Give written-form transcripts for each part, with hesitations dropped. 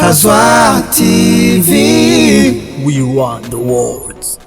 Casoar TV. We run the world.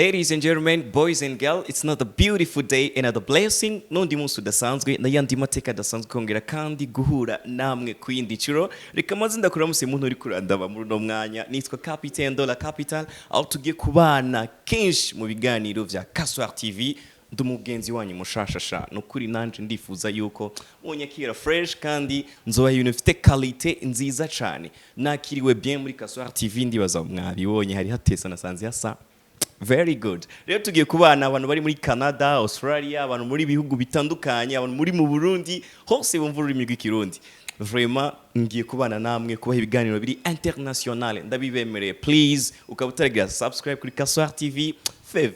Ladies and gentlemen, boys and girls, it's not a beautiful day, another blessing. N'undi munsi udasanzwe n'ayandi mateka adasanzwe kongera kandi guhura namwe kuyindi curo. Reka maze ndakuramutse muntu uri kurandaba muri no mwanya. Nitwa Capitaine de la Capitale, aho tugiye kubana kenshi mu biganiro vya CASOAR TV. Ndumugenzi wanyu mushashasha nukuri nanje ndifuza yuko munyakira fresh kandi nzoba ibintu bifite quality nziza cyane. Nakiriwe bien muri CASOAR TV, ndibaza mwabibonye hari hatesa nasanze hasa very good. Rero tugiye kubana abantu bari muri Canada, Australia, abantu muri bihugu bitandukanye, abantu muri mu Burundi, hose bumva ururimi rw'ikirundi. Vraiment ngiye kubana namwe kubaha ibiganiro biri international. Ndabibemereye, please ukaba utaragira subscribe kuri CASOAR TV, fais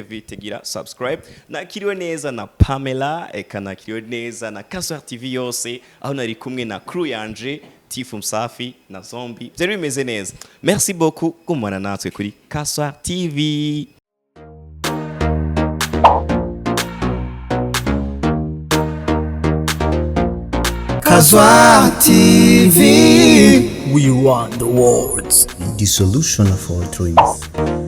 vite gira subscribe. Nakiriwe neza na Pamela, nakiriwe neza na CASOAR TV yose, aho nari kumwe na crew yanje Tifu Msafi na Zombie. Byari bimeze neza. Merci beaucoup kumana natwe kuri CASOAR TV. CASOAR TV. We want the words. The solution of all truths.